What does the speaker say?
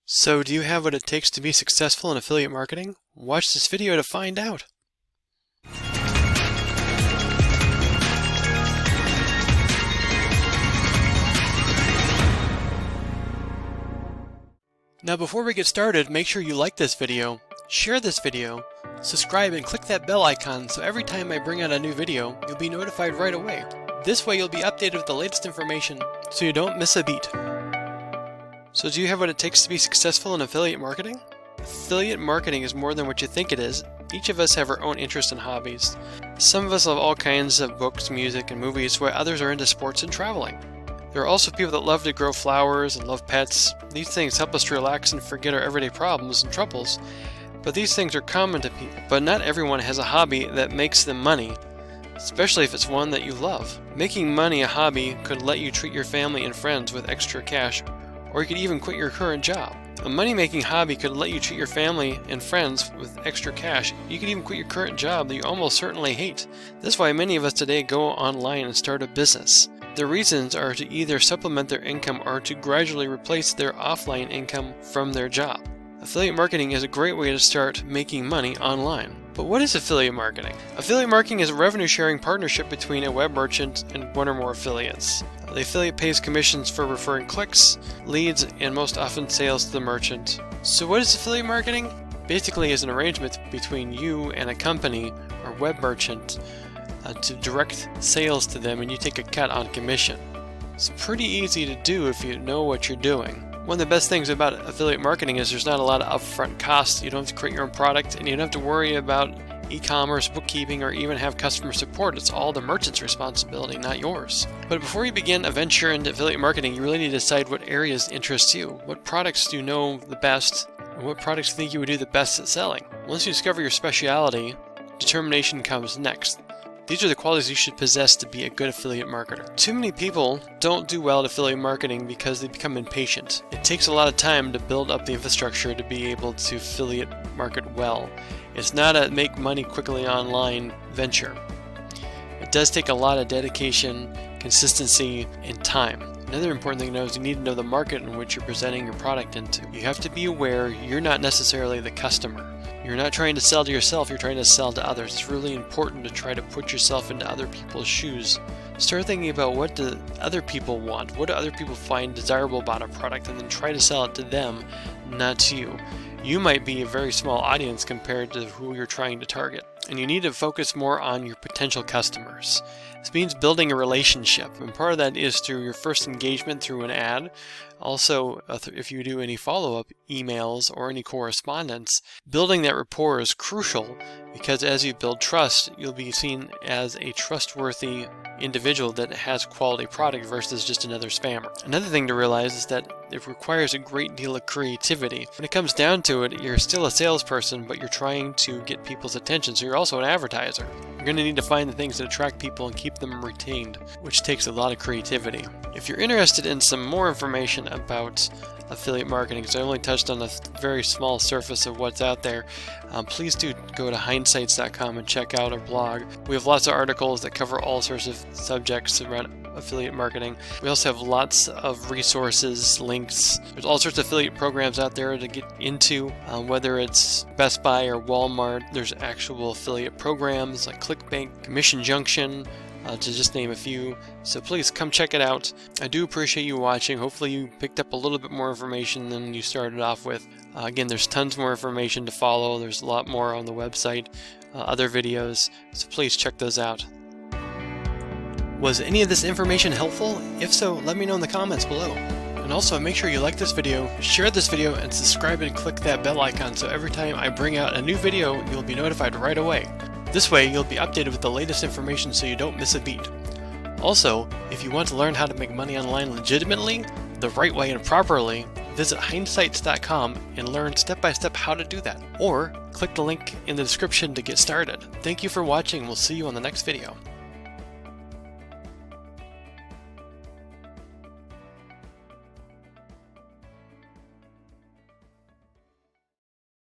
So, do you have what it takes to be successful in affiliate marketing? Watch this video to find out. Now, before we get started, make sure you like this video, share this video, subscribe, and click that bell icon so every time I bring out a new video, you'll be notified right away. This way you'll be updated with the latest information so you don't miss a beat. So do you have what it takes to be successful in affiliate marketing? Affiliate marketing is more than what you think it is. Each of us have our own interests and hobbies. Some of us love all kinds of books, music, and movies, while others are into sports and traveling. There are also people that love to grow flowers and love pets. These things help us to relax and forget our everyday problems and troubles. But these things are common to people. But not everyone has a hobby that makes them money, especially if it's one that you love. Making money a hobby could let you treat your family and friends with extra cash, or you could even quit your current job. A money-making hobby could let you treat your family and friends with extra cash. You could even quit your current job that you almost certainly hate. That's why many of us today go online and start a business. The reasons are to either supplement their income or to gradually replace their offline income from their job. Affiliate marketing is a great way to start making money online. But what is affiliate marketing? Affiliate marketing is a revenue-sharing partnership between a web merchant and one or more affiliates. The affiliate pays commissions for referring clicks, leads, and most often sales to the merchant. So what is affiliate marketing? Basically, it's an arrangement between you and a company or web merchant to direct sales to them, and you take a cut on commission. It's pretty easy to do if you know what you're doing. One of the best things about affiliate marketing is there's not a lot of upfront costs. You don't have to create your own product, and you don't have to worry about e-commerce, bookkeeping, or even have customer support. It's all the merchant's responsibility, not yours. But before you begin a venture into affiliate marketing, you really need to decide what areas interest you. What products do you know the best, and what products you think you would do the best at selling? Once you discover your specialty, determination comes next. These are the qualities you should possess to be a good affiliate marketer. Too many people don't do well at affiliate marketing because they become impatient. It takes a lot of time to build up the infrastructure to be able to affiliate market well. It's not a make money quickly online venture. It does take a lot of dedication, consistency, and time. Another important thing to know is you need to know the market in which you're presenting your product into. You have to be aware you're not necessarily the customer. You're not trying to sell to yourself, you're trying to sell to others. It's really important to try to put yourself into other people's shoes. Start thinking about what do other people want, what do other people find desirable about a product, and then try to sell it to them, not to you. You might be a very small audience compared to who you're trying to target, and you need to focus more on your potential customers. This means building a relationship, and part of that is through your first engagement through an ad. Also, if you do any follow-up emails or any correspondence, building that rapport is crucial because as you build trust, you'll be seen as a trustworthy individual that has quality product versus just another spammer. Another thing to realize is that it requires a great deal of creativity. When it comes down to it, you're still a salesperson, but you're trying to get people's attention, so you're also an advertiser. You're going to need to find the things that attract people and keep them retained, which takes a lot of creativity. If you're interested in some more information about affiliate marketing, because I only touched on a very small surface of what's out there, please do go to HindeSights.com and check out our blog. We have lots of articles that cover all sorts of subjects around affiliate marketing. We also have lots of resources, links. There's all sorts of affiliate programs out there to get into, whether it's Best Buy or Walmart. There's actual affiliate programs like ClickBank, Commission Junction, to just name a few. So please come check it out. I do appreciate you watching. Hopefully you picked up a little bit more information than you started off with. Again, there's tons more information to follow. There's a lot more on the website, other videos, so please check those out. Was any of this information helpful? If so, let me know in the comments below. And also make sure you like this video, share this video, and subscribe and click that bell icon so every time I bring out a new video, you'll be notified right away. This way, you'll be updated with the latest information so you don't miss a beat. Also, if you want to learn how to make money online legitimately, the right way and properly, visit HindeSights.com and learn step-by-step how to do that. Or click the link in the description to get started. Thank you for watching. We'll see you on the next video.